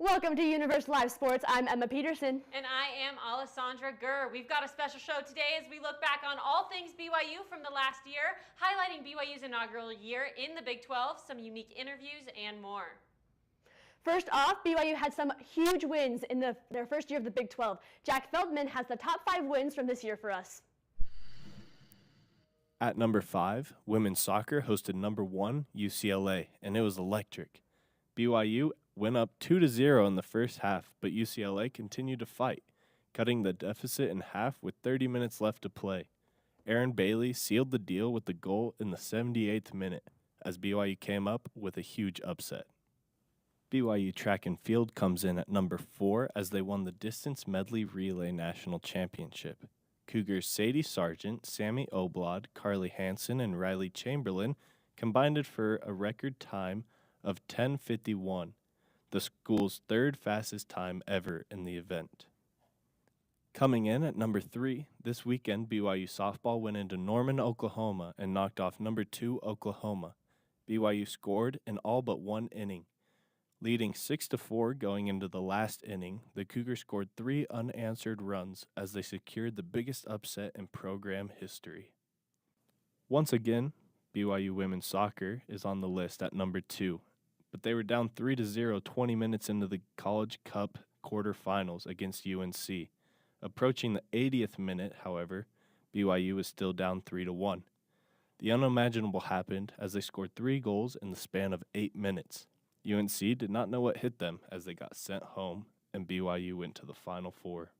Welcome to Universe Live Sports. I'm Emma Peterson. And I am Alessandra Gurr. We've got a special show today as we look back on all things BYU from the last year, highlighting BYU's inaugural year in the Big 12, some unique interviews, and more. First off, BYU had some huge wins in their first year of the Big 12. Jack Feldman has the top 5 wins from this year for us. At number 5, women's soccer hosted number 1, UCLA, and it was electric. BYU went up 2-0 in the first half, but UCLA continued to fight, cutting the deficit in half with 30 minutes left to play. Aaron Bailey sealed the deal with the goal in the 78th minute, as BYU came up with a huge upset. BYU track and field comes in at number 4 as they won the distance medley relay national championship. Cougars Sadie Sargent, Sammy Oblad, Carly Hansen, and Riley Chamberlain combined it for a record time of 10:51, the school's third fastest time ever in the event. Coming in at number 3, this weekend BYU softball went into Norman, Oklahoma and knocked off number 2 Oklahoma. BYU scored in all but one inning. Leading 6-4 going into the last inning, the Cougars scored 3 unanswered runs as they secured the biggest upset in program history. Once again, BYU women's soccer is on the list at number 2, but they were down 3-0 20 minutes into the College Cup quarterfinals against UNC. Approaching the 80th minute, however, BYU was still down 3-1. The unimaginable happened as they scored 3 goals in the span of 8 minutes. UNC did not know what hit them as they got sent home, and BYU went to the Final Four.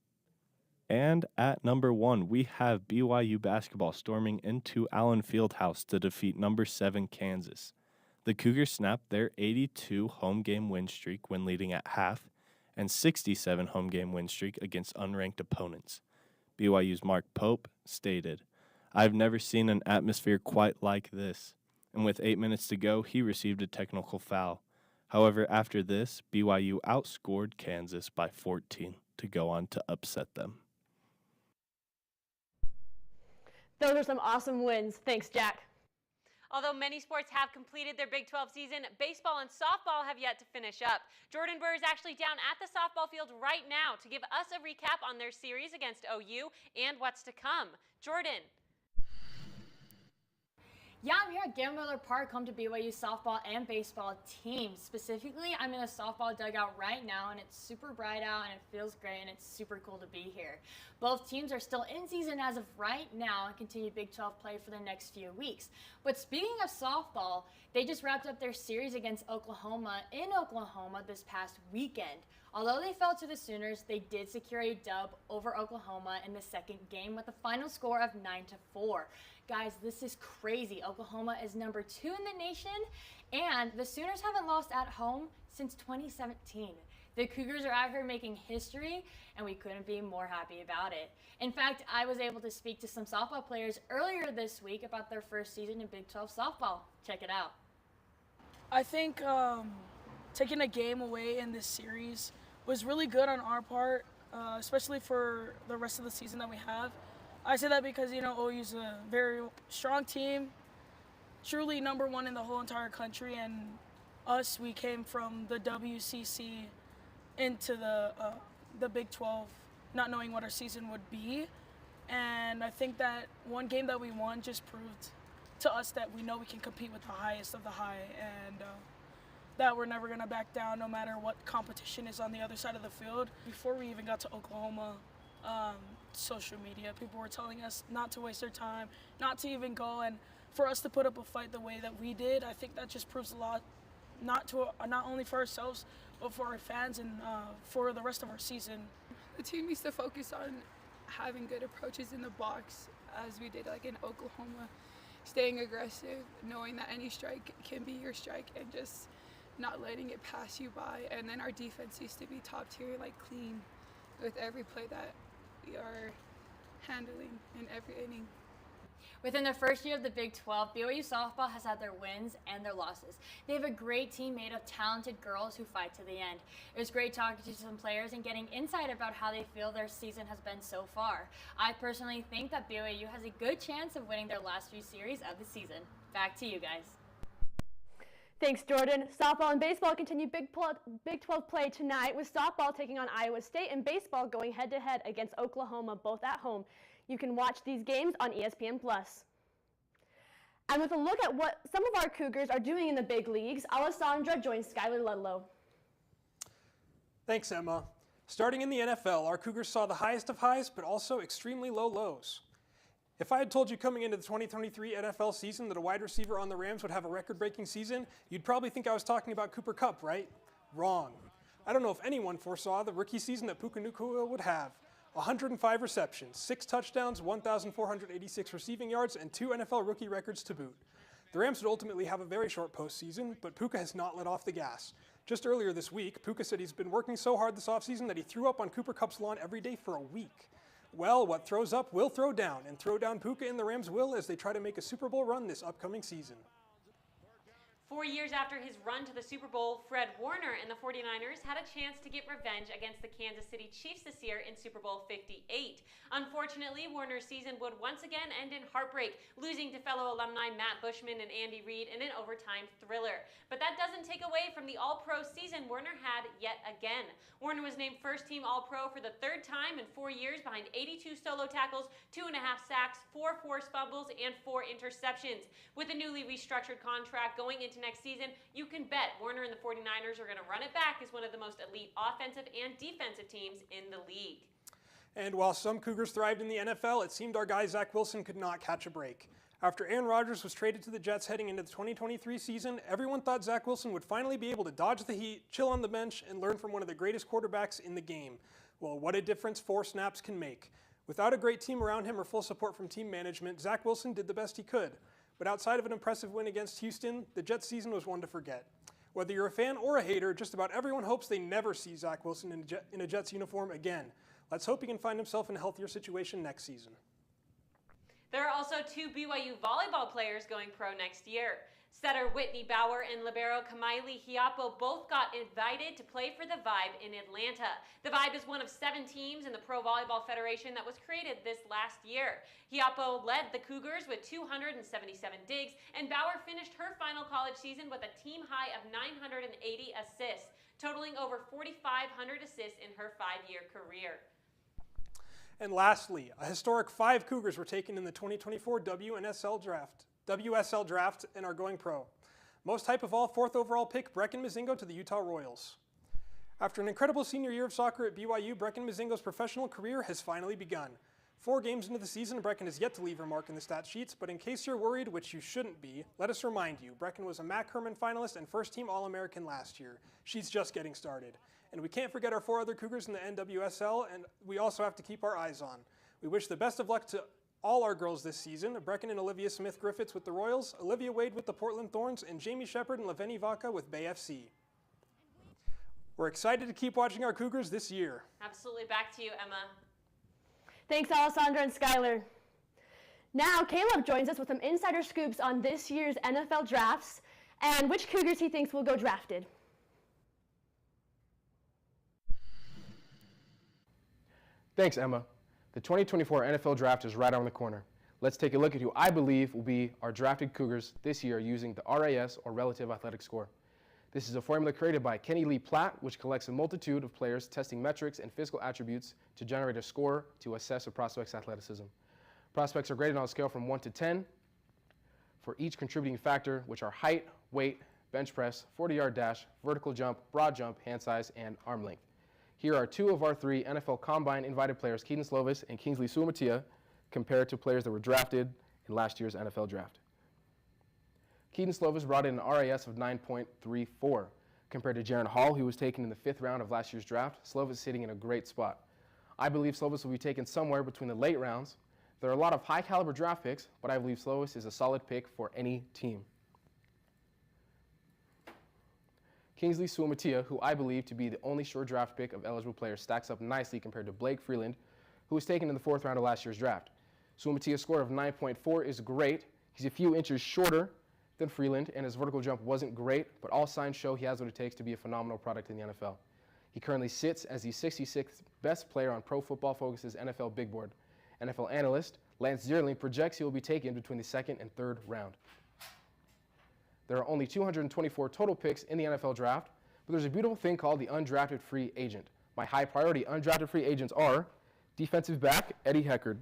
And at number 1, we have BYU basketball storming into Allen Fieldhouse to defeat number 7 Kansas. The Cougars snapped their 82 home game win streak when leading at half, and 67 home game win streak against unranked opponents. BYU's Mark Pope stated, "I've never seen an atmosphere quite like this," and with 8 minutes to go, he received a technical foul. However, after this, BYU outscored Kansas by 14 to go on to upset them. Those are some awesome wins. Thanks, Jack. Although many sports have completed their Big 12 season, baseball and softball have yet to finish up. Jordan Burr is actually down at the softball field right now to give us a recap on their series against OU and what's to come. Jordan. Yeah, I'm here at Gary Miller Park, home to BYU softball and baseball teams. Specifically, I'm in a softball dugout right now, and it's super bright out, and it feels great, and it's super cool to be here. Both teams are still in season as of right now and continue Big 12 play for the next few weeks. But speaking of softball, they just wrapped up their series against Oklahoma in Oklahoma this past weekend. Although they fell to the Sooners, they did secure a dub over Oklahoma in the second game with a final score of 9-4. Guys, this is crazy. Oklahoma is number 2 in the nation, and the Sooners haven't lost at home since 2017. The Cougars are out here making history, and we couldn't be more happy about it. In fact, I was able to speak to some softball players earlier this week about their first season in Big 12 softball. Check it out. I think taking a game away in this series was really good on our part, especially for the rest of the season that we have. I say that because, OU's a very strong team, truly number 1 in the whole entire country, and us, we came from the WCC into the Big 12, not knowing what our season would be. And I think that one game that we won just proved to us that we know we can compete with the highest of the high, and that we're never going to back down no matter what competition is on the other side of the field. Before we even got to Oklahoma, social media, people were telling us not to waste our time, not to even go, and for us to put up a fight the way that we did, I think that just proves a lot, not only for ourselves, but for our fans and for the rest of our season. The team needs to focus on having good approaches in the box, as we did like in Oklahoma, staying aggressive, knowing that any strike can be your strike, and just not letting it pass you by. And then our defense needs to be top tier, like clean, with every play that we are handling in every inning. Within their first year of the Big 12, BYU softball has had their wins and their losses. They have a great team made of talented girls who fight to the end. It was great talking to some players and getting insight about how they feel their season has been so far. I personally think that BYU has a good chance of winning their last few series of the season. Back to you guys. Thanks, Jordan. Softball and baseball continue Big 12 play tonight with softball taking on Iowa State and baseball going head-to-head against Oklahoma, both at home. You can watch these games on ESPN+. And with a look at what some of our Cougars are doing in the big leagues, Alessandra joins Skylar Ludlow. Thanks, Emma. Starting in the NFL, our Cougars saw the highest of highs, but also extremely low lows. If I had told you coming into the 2023 NFL season that a wide receiver on the Rams would have a record-breaking season, you'd probably think I was talking about Cooper Kupp, right? Wrong. I don't know if anyone foresaw the rookie season that Puka Nacua would have. 105 receptions, 6 touchdowns, 1,486 receiving yards, and 2 NFL rookie records to boot. The Rams would ultimately have a very short postseason, but Puka has not let off the gas. Just earlier this week, Puka said he's been working so hard this offseason that he threw up on Cooper Kupp's lawn every day for a week. Well, what throws up will throw down, and throw down Puka and the Rams will as they try to make a Super Bowl run this upcoming season. 4 years after his run to the Super Bowl, Fred Warner and the 49ers had a chance to get revenge against the Kansas City Chiefs this year in Super Bowl 58. Unfortunately, Warner's season would once again end in heartbreak, losing to fellow alumni Matt Bushman and Andy Reid in an overtime thriller. But that doesn't take away from the All-Pro season Warner had yet again. Warner was named first-team All-Pro for the 3rd time in 4 years behind 82 solo tackles, 2.5 sacks, 4 forced fumbles, and 4 interceptions. With a newly restructured contract going into next season, you can bet Warner and the 49ers are going to run it back as one of the most elite offensive and defensive teams in the league. And while some Cougars thrived in the NFL, it seemed our guy Zach Wilson could not catch a break. After Aaron Rodgers was traded to the Jets heading into the 2023 season, everyone thought Zach Wilson would finally be able to dodge the heat, chill on the bench, and learn from one of the greatest quarterbacks in the game. Well, what a difference 4 snaps can make. Without a great team around him or full support from team management, Zach Wilson did the best he could. But outside of an impressive win against Houston, the Jets season was one to forget. Whether you're a fan or a hater, just about everyone hopes they never see Zach Wilson in a Jets uniform again. Let's hope he can find himself in a healthier situation next season. There are also 2 BYU volleyball players going pro next year. Setter Whitney Bauer and libero Kamaili Hiapo both got invited to play for the Vibe in Atlanta. The Vibe is one of 7 teams in the Pro Volleyball Federation that was created this last year. Hiapo led the Cougars with 277 digs, and Bauer finished her final college season with a team high of 980 assists, totaling over 4,500 assists in her 5-year career. And lastly, a historic 5 Cougars were taken in the 2024 WSL draft and are going pro. Most hype of all, 4th overall pick Brecken Mozingo to the Utah Royals. After an incredible senior year of soccer at BYU, Brecken Mozingo's professional career has finally begun. 4 games into the season, Brecken has yet to leave her mark in the stat sheets, but in case you're worried, which you shouldn't be, let us remind you, Brecken was a Mac Herman finalist and first-team All-American last year. She's just getting started. And we can't forget our 4 other Cougars in the NWSL, and we also have to keep our eyes on. We wish the best of luck to all our girls this season, Brecken and Olivia Smith-Griffiths with the Royals, Olivia Wade with the Portland Thorns, and Jamie Shepard and Laveni Vaca with Bay FC. We're excited to keep watching our Cougars this year. Absolutely. Back to you, Emma. Thanks, Alessandra and Skylar. Now, Caleb joins us with some insider scoops on this year's NFL drafts and which Cougars he thinks will go drafted. Thanks, Emma. The 2024 NFL Draft is right around the corner. Let's take a look at who I believe will be our drafted Cougars this year using the RAS, or Relative Athletic Score. This is a formula created by Kenny Lee Platt, which collects a multitude of players testing metrics and physical attributes to generate a score to assess a prospect's athleticism. Prospects are graded on a scale from 1 to 10 for each contributing factor, which are height, weight, bench press, 40-yard dash, vertical jump, broad jump, hand size, and arm length. Here are 2 of our 3 NFL Combine invited players, Keaton Slovis and Kingsley Suamatia, compared to players that were drafted in last year's NFL Draft. Keaton Slovis brought in an RAS of 9.34. Compared to Jaron Hall, who was taken in the 5th round of last year's draft, Slovis is sitting in a great spot. I believe Slovis will be taken somewhere between the late rounds. There are a lot of high-caliber draft picks, but I believe Slovis is a solid pick for any team. Kingsley Suamatia, who I believe to be the only sure draft pick of eligible players, stacks up nicely compared to Blake Freeland, who was taken in the 4th round of last year's draft. Suamatia's score of 9.4 is great. He's a few inches shorter than Freeland, and his vertical jump wasn't great, but all signs show he has what it takes to be a phenomenal product in the NFL. He currently sits as the 66th best player on Pro Football Focus's NFL Big Board. NFL analyst Lance Zierling projects he will be taken between the 2nd and 3rd round. There are only 224 total picks in the NFL draft, but there's a beautiful thing called the undrafted free agent. My high priority undrafted free agents are defensive back Eddie Heckard.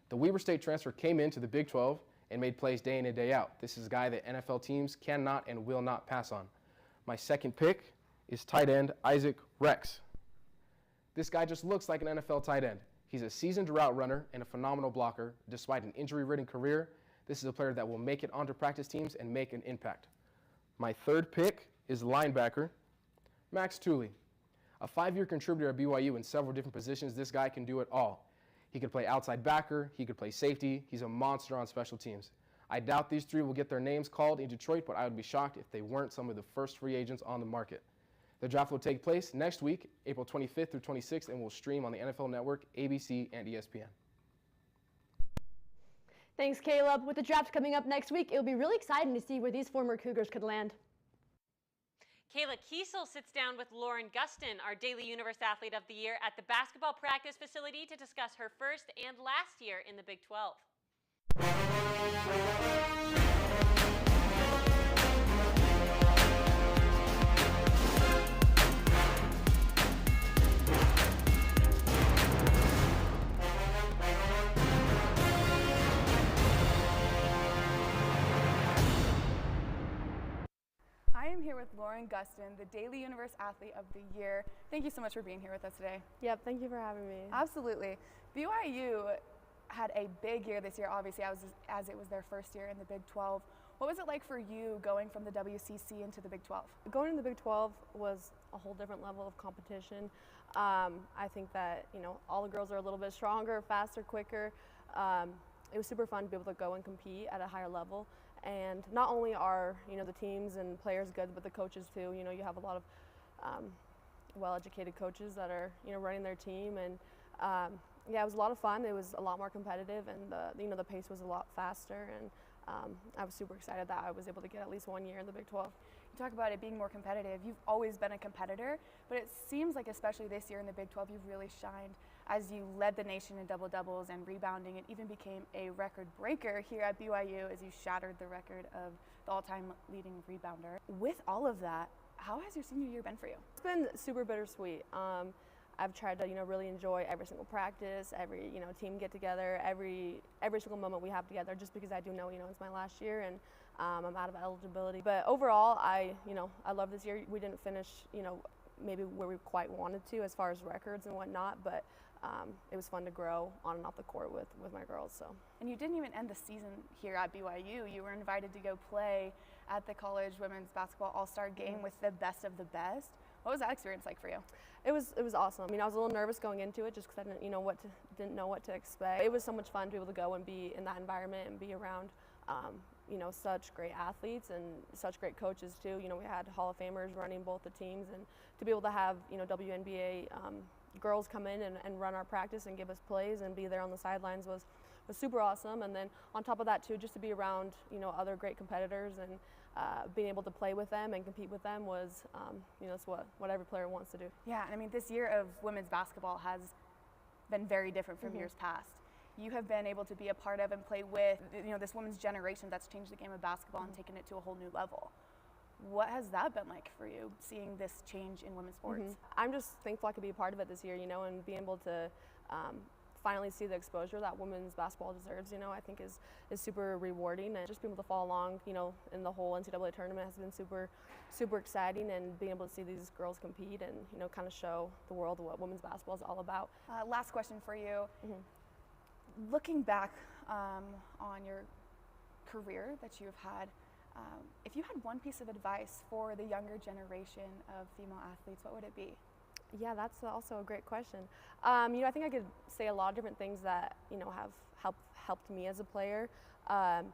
The Weber State transfer came into the Big 12 and made plays day in and day out. This is a guy that NFL teams cannot and will not pass on. My second pick is tight end Isaac Rex. This guy just looks like an NFL tight end. He's a seasoned route runner and a phenomenal blocker. Despite an injury-ridden career, this is a player that will make it onto practice teams and make an impact. My third pick is linebacker Max Tooley. A 5-year contributor at BYU in several different positions, this guy can do it all. He could play outside backer, he could play safety, he's a monster on special teams. I doubt these three will get their names called in Detroit, but I would be shocked if they weren't some of the first free agents on the market. The draft will take place next week, April 25th through 26th, and will stream on the NFL Network, ABC, and ESPN. Thanks, Caleb. With the draft coming up next week, it'll be really exciting to see where these former Cougars could land. Kayla Kiesel sits down with Lauren Gustin, our Daily Universe Athlete of the Year, at the basketball practice facility to discuss her first and last year in the Big 12. I am here with Lauren Gustin, the Daily Universe Athlete of the Year. Thank you so much for being here with us today. Yep, thank you for having me. Absolutely. BYU had a big year this year, obviously, as it was their first year in the Big 12. What was it like for you going from the WCC into the Big 12? Going into the Big 12 was a whole different level of competition. I think that, all the girls are a little bit stronger, faster, quicker. It was super fun to be able to go and compete at a higher level. And not only are, the teams and players good, but the coaches too. You have a lot of well-educated coaches that are, running their team. And yeah, it was a lot of fun. It was a lot more competitive, and the pace was a lot faster. And I was super excited that I was able to get at least 1 year in the Big 12. You talk about it being more competitive. You've always been a competitor, but it seems like especially this year in the Big 12, you've really shined as you led the nation in double-doubles and rebounding, and even became a record breaker here at BYU as you shattered the record of the all-time leading rebounder. With all of that, how has your senior year been for you? It's been super bittersweet. I've tried to, really enjoy every single practice, every, team get together, every single moment we have together, just because I do know, it's my last year and I'm out of eligibility. But overall, I love this year. We didn't finish, maybe where we quite wanted to as far as records and whatnot, but it was fun to grow on and off the court with my girls. So. And you didn't even end the season here at BYU. You were invited to go play at the college women's basketball all-star game with the best of the best. What was that experience like for you? It was awesome. I was a little nervous going into it just because I didn't know what to expect. It was so much fun to be able to go and be in that environment and be around such great athletes and such great coaches too. We had Hall of Famers running both the teams, and to be able to have WNBA girls come in and run our practice and give us plays and be there on the sidelines was super awesome. And then on top of that too, just to be around other great competitors and being able to play with them and compete with them was that's what every player wants to do. Yeah, and this year of women's basketball has been very different from years past. You have been able to be a part of and play with this women's generation that's changed the game of basketball and taken it to a whole new level. What has that been like for you, seeing this change in women's sports? I'm just thankful I could be a part of it this year, and being able to finally see the exposure that women's basketball deserves, I think is super rewarding. And just being able to follow along, in the whole NCAA tournament has been super, super exciting, and being able to see these girls compete and, kind of show the world what women's basketball is all about. Last question for you. Looking back on your career that you've had, if you had one piece of advice for the younger generation of female athletes, what would it be? Yeah, that's also a great question. I think I could say a lot of different things that, have helped me as a player. But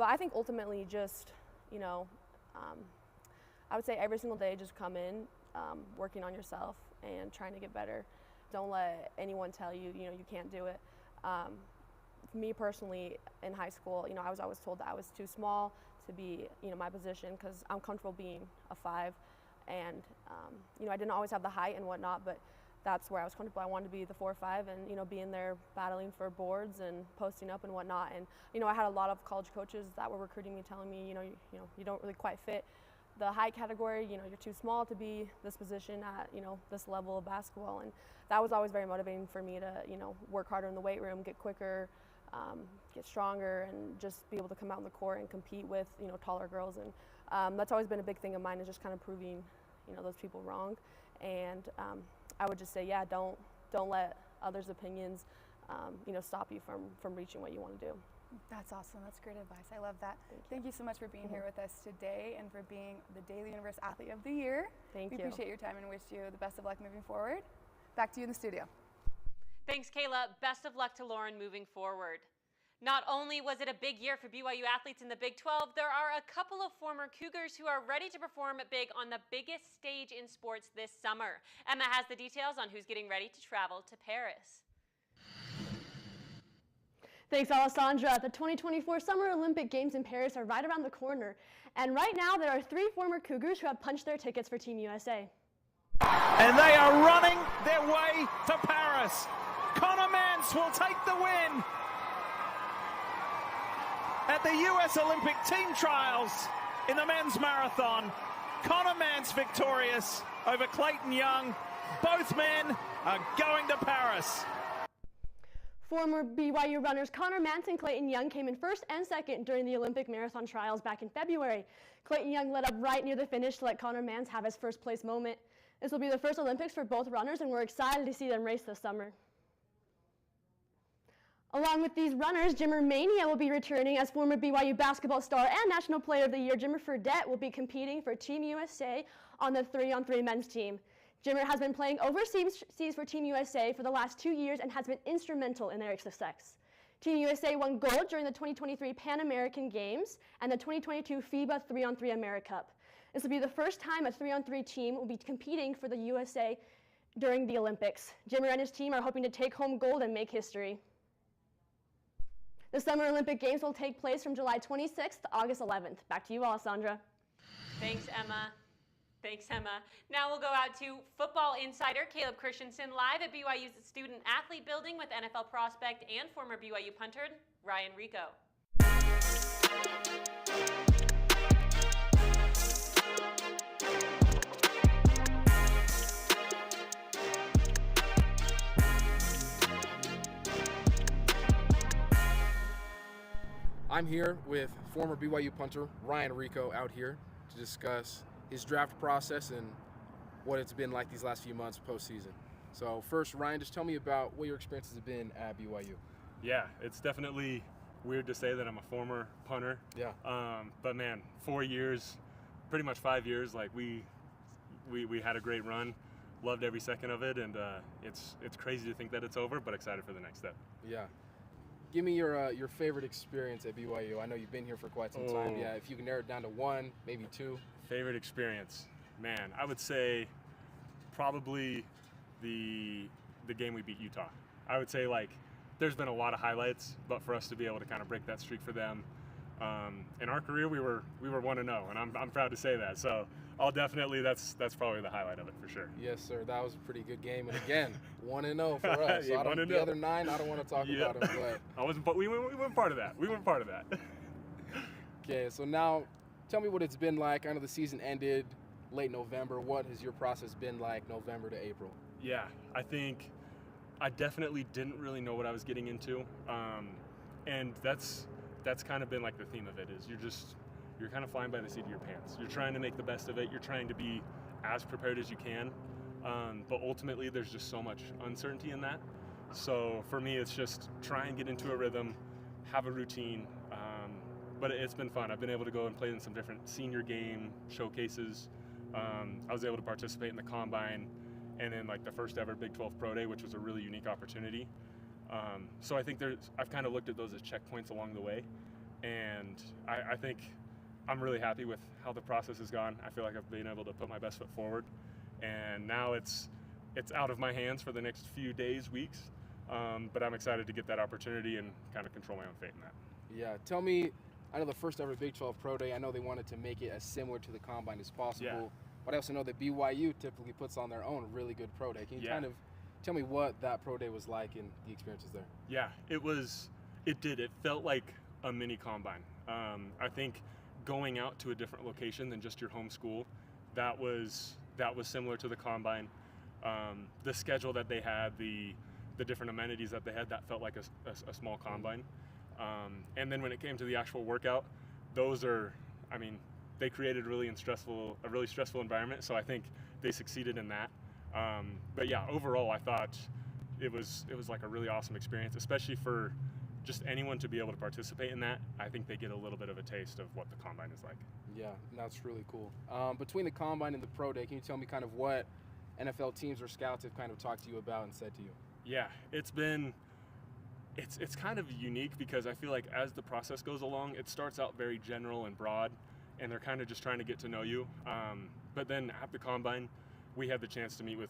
I think ultimately just, I would say every single day just come in, working on yourself and trying to get better. Don't let anyone tell you, you can't do it. For me personally, in high school, I was always told that I was too small to be, my position, because I'm comfortable being a 5. And, I didn't always have the height and whatnot, but that's where I was comfortable. I wanted to be the 4 or 5 and, be in there battling for boards and posting up and whatnot. And, I had a lot of college coaches that were recruiting me, telling me, you don't really quite fit the height category. You're too small to be this position at, this level of basketball. And that was always very motivating for me to, work harder in the weight room, get quicker, get stronger, and just be able to come out in the court and compete with, taller girls. And that's always been a big thing of mine, is just kind of proving, those people wrong. And I would just say, yeah, don't let others' opinions, stop you from reaching what you want to do. That's awesome. That's great advice. I love that. Thank you so much for being here with us today and for being the Daily Universe Athlete of the Year. Thank you. We appreciate your time and wish you the best of luck moving forward. Back to you in the studio. Thanks, Kayla. Best of luck to Lauren moving forward. Not only was it a big year for BYU athletes in the Big 12, there are a couple of former Cougars who are ready to perform big on the biggest stage in sports this summer. Emma has the details on who's getting ready to travel to Paris. Thanks, Alessandra. The 2024 Summer Olympic Games in Paris are right around the corner. And right now, there are 3 former Cougars who have punched their tickets for Team USA. And they are running their way to Paris. Connor Mance will take the win at the US Olympic Team Trials in the men's marathon. Connor Mance victorious over Clayton Young. Both men are going to Paris. Former BYU runners Connor Mance and Clayton Young came in first and second during the Olympic marathon trials back in February. Clayton Young led up right near the finish to let Connor Mance have his first place moment. This will be the first Olympics for both runners, and we're excited to see them race this summer. Along with these runners, Jimmer Mania will be returning as former BYU basketball star and National Player of the Year Jimmer Fredette will be competing for Team USA on the 3-on-3 men's team. Jimmer has been playing overseas for Team USA for the last 2 years and has been instrumental in their success. Team USA won gold during the 2023 Pan American Games and the 2022 FIBA 3-on-3 AmeriCup. This will be the first time a 3-on-3 team will be competing for the USA during the Olympics. Jimmer and his team are hoping to take home gold and make history. The Summer Olympic Games will take place from July 26th to August 11th. Back to you, Alessandra. Thanks, Emma. Now we'll go out to Football Insider Caleb Christensen live at BYU's Student Athlete Building with NFL prospect and former BYU punter Ryan Rico. I'm here with former BYU punter Ryan Rico out here to discuss his draft process and what it's been like these last few months postseason. So first, Ryan, just tell me about what your experiences have been at BYU. Yeah, it's definitely weird to say that I'm a former punter. Yeah. But man, 4 years, pretty much 5 years, like we had a great run. Loved every second of it, and it's crazy to think that it's over, but excited for the next step. Yeah. Give me your favorite experience at BYU. I know you've been here for quite some time. Yeah, if you can narrow it down to 1, maybe 2. Favorite experience, man, I would say probably the game we beat Utah. I would say, like, there's been a lot of highlights, but for us to be able to kind of break that streak for them, in our career we were 1-0, and I'm proud to say that. So I'll definitely that's probably the highlight of it for sure. Yes, sir. That was a pretty good game, and again, 1-0 for us. So Yeah, the other 9, I don't want to talk about them, but we weren't part of that. We weren't part of that. Okay, so now tell me what it's been like. I know the season ended late November. What has your process been like November to April? Yeah, I think I definitely didn't really know what I was getting into, and that's kind of been like the theme of it. Is you're kind of flying by the seat of your pants. You're trying to make the best of it. You're trying to be as prepared as you can, but ultimately there's just so much uncertainty in that. So for me, it's just try and get into a rhythm, have a routine. But it's been fun. I've been able to go and play in some different senior game showcases. I was able to participate in the Combine and in like the first ever Big 12 Pro Day, which was a really unique opportunity. So I think I've kind of looked at those as checkpoints along the way. And I think I'm really happy with how the process has gone. I feel like I've been able to put my best foot forward. And now it's out of my hands for the next few days, weeks. But I'm excited to get that opportunity and kind of control my own fate in that. Yeah, tell me, I know the first ever Big 12 Pro Day, I know they wanted to make it as similar to the Combine as possible, but I also know that BYU typically puts on their own really good Pro Day. Can you kind of Tell me what that pro day was like and the experiences there. Yeah, it felt like a mini combine. I think going out to a different location than just your home school, that was similar to the combine. The schedule that they had, the different amenities that they had, that felt like a small combine. And then when it came to the actual workout, they created a really stressful environment. So I think they succeeded in that. But yeah, overall, I thought it was like a really awesome experience, especially for just anyone to be able to participate in that. I think they get a little bit of a taste of what the combine is like. Yeah, that's really cool. Between the combine and the pro day, can you tell me kind of what NFL teams or scouts have kind of talked to you about and said to you? Yeah, it's kind of unique because I feel like as the process goes along, it starts out very general and broad, and they're kind of just trying to get to know you. But then at the combine, we had the chance to meet with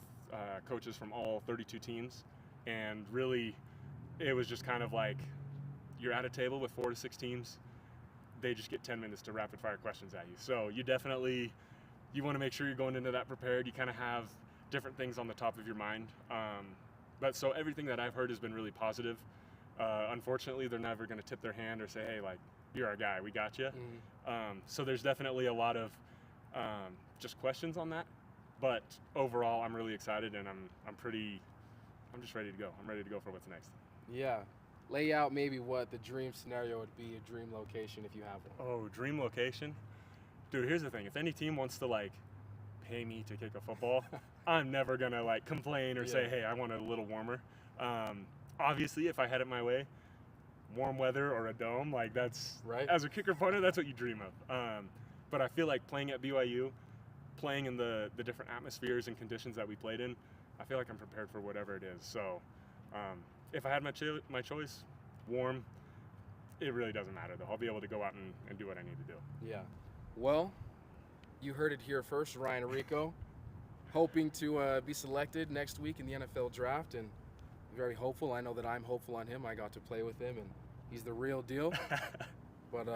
coaches from all 32 teams, and really it was just kind of like you're at a table with 4 to 6 teams. They just get 10 minutes to rapid fire questions at you. So you want to make sure you're going into that prepared. You kind of have different things on the top of your mind. But so everything that I've heard has been really positive. Unfortunately, they're never going to tip their hand or say, hey, like, you're our guy, we got you. Mm-hmm. So there's definitely a lot of just questions on that. But overall, I'm really excited, and I'm just ready to go. I'm ready to go for what's next. Yeah. Lay out maybe what the dream scenario would be, a dream location if you have one. Oh, dream location? Dude, here's the thing. If any team wants to, like, pay me to kick a football, I'm never going to, like, complain or say, hey, I want it a little warmer. Obviously, if I had it my way, warm weather or a dome, like, that's, right. As a kicker punter, that's what you dream of. But I feel like playing at BYU, playing in the different atmospheres and conditions that we played in, I feel like I'm prepared for whatever it is. So if I had my choice, warm, it really doesn't matter, though. I'll be able to go out and do what I need to do. Yeah. Well, you heard it here first. Ryan Rico, hoping to be selected next week in the NFL draft, and very hopeful. I know that I'm hopeful on him. I got to play with him, and he's the real deal. But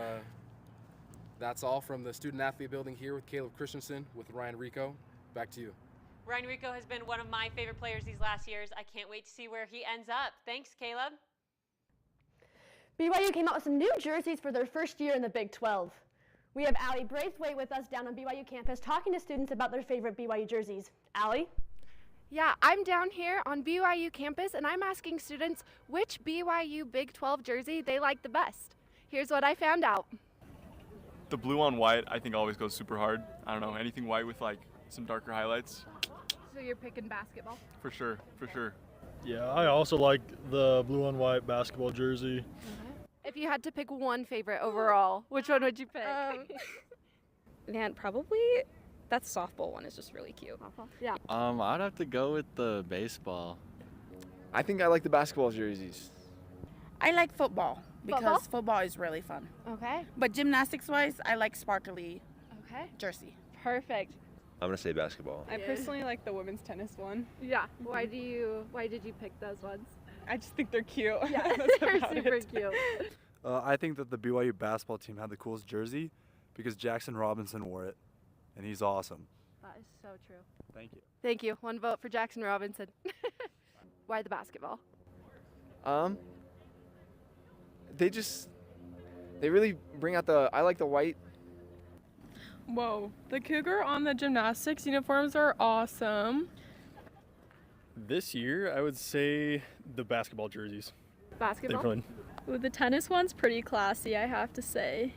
that's all from the student athlete building here with Caleb Christensen with Ryan Rico. Back to you. Ryan Rico has been one of my favorite players these last years. I can't wait to see where he ends up. Thanks, Caleb. BYU came out with some new jerseys for their first year in the Big 12. We have Allie Braithwaite with us down on BYU campus talking to students about their favorite BYU jerseys. Allie? Yeah, I'm down here on BYU campus, and I'm asking students which BYU Big 12 jersey they like the best. Here's what I found out. The blue on white, I think, always goes super hard. I don't know, anything white with like some darker highlights. So you're picking basketball? For sure, for sure. Yeah, I also like the blue on white basketball jersey. Okay. If you had to pick one favorite overall, which one would you pick? Man, probably that softball one is just really cute. Yeah. I'd have to go with the baseball. I think I like the basketball jerseys. I like football because football is really fun. Okay. But gymnastics-wise, I like sparkly jersey. Perfect. I'm gonna say basketball. I personally like the women's tennis one. Yeah. Why did you pick those ones? I just think they're cute. Yeah, they're super cute. I think that the BYU basketball team had the coolest jersey because Jackson Robinson wore it, and he's awesome. That is so true. Thank you. Thank you. One vote for Jackson Robinson. Why the basketball? They really bring out I like the white. Whoa, the Cougar on the gymnastics uniforms are awesome. This year, I would say the basketball jerseys. Basketball? Ooh, the tennis one's pretty classy, I have to say.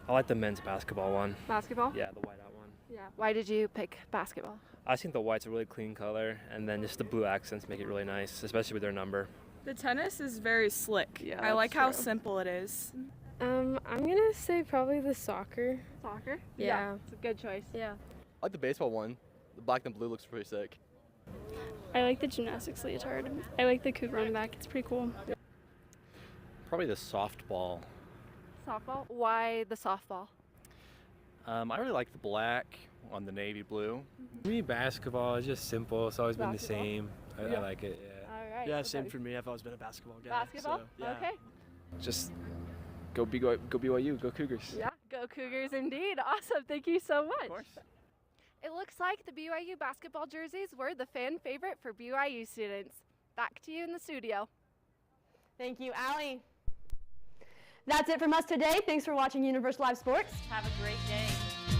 I like the men's basketball one. Basketball? Yeah, the whiteout one. Yeah. Why did you pick basketball? I think the white's a really clean color, and then just the blue accents make it really nice, especially with their number. The tennis is very slick. Yeah, I like how true. simple it is. I'm gonna say probably the soccer. Soccer? Yeah. It's a good choice. Yeah. I like the baseball one. The black and blue looks pretty sick. I like the gymnastics leotard. I like the Cougar on the back. It's pretty cool. Probably the softball. Softball? Why the softball? I really like the black on the navy blue. For me, basketball is just simple. It's always been the same. I like it, yeah. All right. Yeah, same for me. I've always been a basketball guy. Basketball? So, yeah. Okay. Just go BYU, go Cougars. Yeah, go Cougars indeed. Awesome. Thank you so much. Of course. It looks like the BYU basketball jerseys were the fan favorite for BYU students. Back to you in the studio. Thank you, Allie. That's it from us today. Thanks for watching Universe Live Sports. Have a great day.